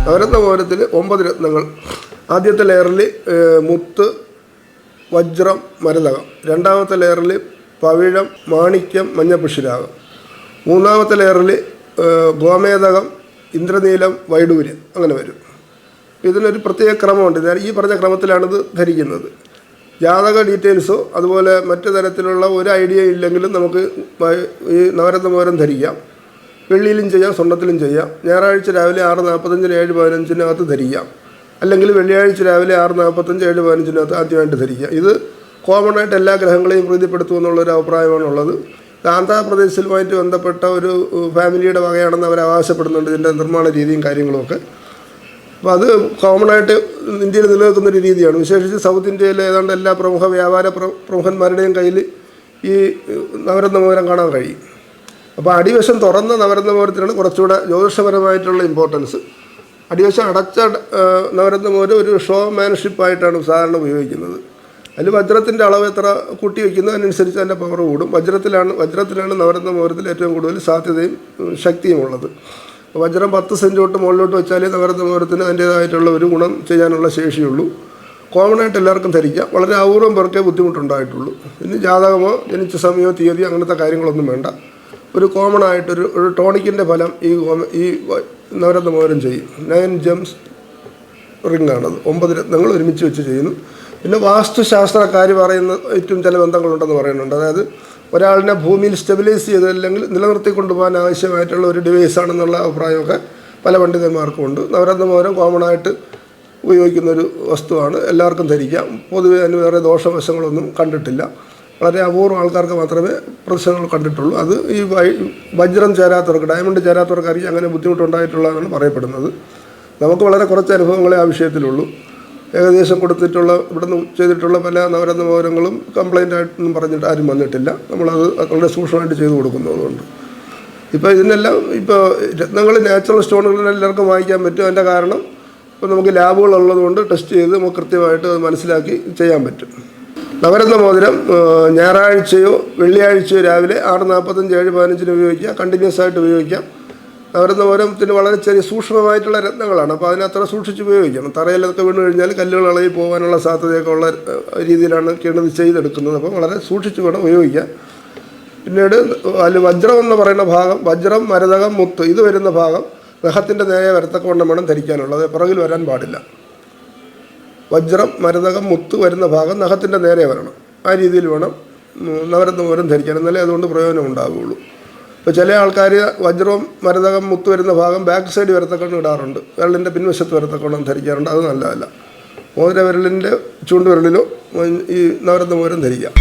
നവരത്ന മോതിരത്തിൽ 9 രത്നങ്ങൾ. ആദ്യത്തെ ലെയറിൽ മുത്ത്, വജ്രം, മരതകം. രണ്ടാമത്തെ ലെയറിൽ പവിഴം, മാണിക്യം, മഞ്ഞപ്പുഷ്യരാഗം. മൂന്നാമത്തെ ലെയറിൽ ഗോമേതകം, ഇന്ദ്രനീലം, വൈഡൂര്യം അങ്ങനെ വരും. ഇതിനൊരു പ്രത്യേക ക്രമമുണ്ട്. ഈ പറഞ്ഞ ക്രമത്തിലാണിത് ധരിക്കുന്നത്. ജാതക ഡീറ്റെയിൽസോ അതുപോലെ മറ്റു തരത്തിലുള്ള ഒരു ഐഡിയ ഇല്ലെങ്കിലും നമുക്ക് ഈ നവരത്ന മോതിരം ധരിക്കാം. വെള്ളിയിലും ചെയ്യാം, സ്വർണ്ണത്തിലും ചെയ്യാം. ഞായറാഴ്ച രാവിലെ 6:45 7:15 ധരിക്കാം. അല്ലെങ്കിൽ വെള്ളിയാഴ്ച രാവിലെ 6:45 7:15 ആദ്യമായിട്ട് ധരിക്കുക. ഇത് കോമൺ ആയിട്ട് എല്ലാ ഗ്രഹങ്ങളെയും പ്രീതിപ്പെടുത്തുമെന്നുള്ളൊരു അഭിപ്രായമാണുള്ളത്. ആന്ധ്രാപ്രദേശിലുമായിട്ട് ബന്ധപ്പെട്ട ഒരു ഫാമിലിയുടെ വകയാണെന്ന് അവർ അവകാശപ്പെടുന്നുണ്ട്, ഇതിൻ്റെ നിർമ്മാണ രീതിയും കാര്യങ്ങളുമൊക്കെ. അപ്പോൾ അത് കോമണായിട്ട് ഇന്ത്യയിൽ നിലനിൽക്കുന്നൊരു രീതിയാണ്. വിശേഷിച്ച് സൗത്ത് ഇന്ത്യയിലെ ഏതാണ്ട് എല്ലാ പ്രമുഖ വ്യാപാര പ്രമുഖന്മാരുടെയും കയ്യിൽ ഈ നവരത്ന മോതിരം കാണാൻ കഴിയും. അപ്പോൾ അടിവശം തുറന്ന നവരത്ന മോതിരത്തിനാണ് കുറച്ചുകൂടെ ജ്യോതിഷപരമായിട്ടുള്ള ഇമ്പോർട്ടൻസ്. അടിവശം അടച്ച നവരത്ന മോതിരം ഒരു ഷോ മാൻഷിപ്പായിട്ടാണ് സാധാരണ ഉപയോഗിക്കുന്നത്. അതിൽ വജ്രത്തിൻ്റെ അളവ് എത്ര കൂട്ടി വയ്ക്കുന്നതിനനുസരിച്ച് അതിൻ്റെ പവർ കൂടും. വജ്രത്തിലാണ് നവരത്ന മോതിരത്തിൽ ഏറ്റവും കൂടുതൽ സാധ്യതയും ശക്തിയും ഉള്ളത്. വജ്രം 10 സെൻറ്റ് തൊട്ട് മുകളിലോട്ട് വെച്ചാലേ നവരത്ന മോതിരത്തിന് അതിൻ്റേതായിട്ടുള്ള ഒരു ഗുണം ചെയ്യാനുള്ള ശേഷിയുള്ളൂ. കോമണായിട്ട് എല്ലാവർക്കും ധരിക്കാം. വളരെ അപൂർവം പേർക്കേ ബുദ്ധിമുട്ടുണ്ടായിട്ടുള്ളൂ. ഇനി ജാതകമോ ജനിച്ച സമയമോ തീയതി അങ്ങനത്തെ കാര്യങ്ങളൊന്നും വേണ്ട. ഒരു കോമൺ ആയിട്ടൊരു ടോണിക്കിൻ്റെ ഫലം ഈ നവരത്ന മോതിരം ചെയ്യും. 9 ജെംസ് റിങ്ങാണത്. 9 രത്നങ്ങൾ ഒരുമിച്ച് വെച്ച് ചെയ്യുന്നു. പിന്നെ വാസ്തുശാസ്ത്രക്കാർ പറയുന്ന ഏറ്റവും ചില ബന്ധങ്ങളുണ്ടെന്ന് പറയുന്നുണ്ട്. അതായത് ഒരാളിനെ ഭൂമിയിൽ സ്റ്റെബിലൈസ് ചെയ്തില്ലെങ്കിൽ നിലനിർത്തി കൊണ്ടുപോകാൻ ആവശ്യമായിട്ടുള്ള ഒരു ഡിവൈസാണെന്നുള്ള അഭിപ്രായമൊക്കെ പല പണ്ഡിതന്മാർക്കും ഉണ്ട്. നവരത്ന മോതിരം കോമണായിട്ട് ഉപയോഗിക്കുന്നൊരു വസ്തുവാണ്. എല്ലാവർക്കും ധരിക്കാം. പൊതുവെ അതിന് വേറെ ദോഷവശങ്ങളൊന്നും കണ്ടിട്ടില്ല. വളരെ അപൂർവം ആൾക്കാർക്ക് മാത്രമേ പ്രശ്നങ്ങൾ കണ്ടിട്ടുള്ളൂ. അത് ഈ വജ്രം ചേരാത്തവർക്ക്, ഡയമണ്ട് ചേരാത്തവർക്കായിരിക്കും അങ്ങനെ ബുദ്ധിമുട്ടുണ്ടായിട്ടുള്ളതെന്നാണ് പറയപ്പെടുന്നത്. നമുക്ക് വളരെ കുറച്ച് അനുഭവങ്ങളെ ആ വിഷയത്തിലുള്ളൂ. ഏകദേശം കൊടുത്തിട്ടുള്ള ഇവിടുന്ന് ചെയ്തിട്ടുള്ള പല നവരത്ന മോതിരങ്ങളും കംപ്ലൈൻ്റ് ആയിട്ടൊന്നും പറഞ്ഞിട്ട് ആരും വന്നിട്ടില്ല. നമ്മളത് വളരെ സൂക്ഷ്മമായിട്ട് ചെയ്ത് കൊടുക്കുന്നതുകൊണ്ട്. ഇപ്പോൾ ഇതിനെല്ലാം ഇപ്പോൾ രത്നങ്ങൾ നാച്ചുറൽ സ്റ്റോണുകളിൽ എല്ലാവർക്കും വാങ്ങിക്കാൻ പറ്റും. അതിൻ്റെ കാരണം ഇപ്പോൾ നമുക്ക് ലാബുകളുള്ളതുകൊണ്ട് ടെസ്റ്റ് ചെയ്ത് നമുക്ക് കൃത്യമായിട്ട് മനസ്സിലാക്കി ചെയ്യാൻ പറ്റും. നവരത്ന മോതിരം ഞായറാഴ്ചയോ വെള്ളിയാഴ്ചയോ രാവിലെ 6:45 7:15 ഉപയോഗിക്കാം. കണ്ടിന്യൂസ് ആയിട്ട് ഉപയോഗിക്കാം. നവരത്ന മോതിരത്തിന് വളരെ ചെറിയ സൂക്ഷ്മമായിട്ടുള്ള രത്നങ്ങളാണ്. അപ്പോൾ അതിനത്ര സൂക്ഷിച്ച് ഉപയോഗിക്കണം. തറയിലൊക്കെ വീണ് കഴിഞ്ഞാൽ കല്ലുകൾ ഇളകി പോകാനുള്ള സാധ്യതയൊക്കെ ഉള്ള രീതിയിലാണ് ഇത് ചെയ്തെടുക്കുന്നത്. അപ്പോൾ വളരെ സൂക്ഷിച്ച് വേണം ഉപയോഗിക്കാൻ. പിന്നീട് അതിൽ വജ്രം എന്ന് പറയുന്ന ഭാഗം, വജ്രം, മരതകം, മുത്ത് ഇത് വരുന്ന ഭാഗം നഖത്തിൻ്റെ നേരെ വരത്തക്കവണ്ണം വേണം ധരിക്കാനുള്ളത്. പിറകിൽ വരാൻ പാടില്ല. വജ്രം, മരതകം, മുത്ത് വരുന്ന ഭാഗം നഖത്തിൻ്റെ നേരെ വരണം. ആ രീതിയിൽ വേണം നവരത്ന മോതിരം ധരിക്കാൻ. എന്നാലേ അതുകൊണ്ട് പ്രയോജനം ഉണ്ടാവുകയുള്ളൂ. ഇപ്പോൾ ചില ആൾക്കാർ വജ്രവും മരതകം മുത്ത് വരുന്ന ഭാഗം ബാക്ക് സൈഡ് വരത്തക്കൊണ്ട് ഇടാറുണ്ട്. വിരലിൻ്റെ പിൻവശത്ത് വരത്തക്കൊണ്ട് ധരിക്കാറുണ്ട്. അത് നല്ലതല്ല. മോതിര വിരലിൻ്റെ ചൂണ്ടുവിരലിലോ ഈ നവരത്ന മോതിരം ധരിക്കാം.